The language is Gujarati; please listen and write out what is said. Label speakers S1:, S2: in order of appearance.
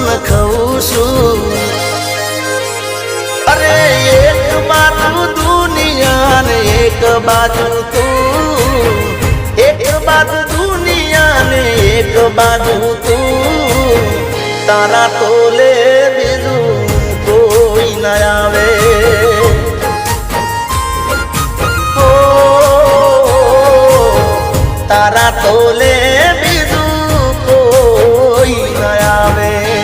S1: તને કહું છું અરે એક બાજુ દુનિયા ને એક બાજુ તું એક બાજુ દુનિયા ને એક બાજુ તું તારા તોલે બીજું કોઈ ન આવે તારા તોલે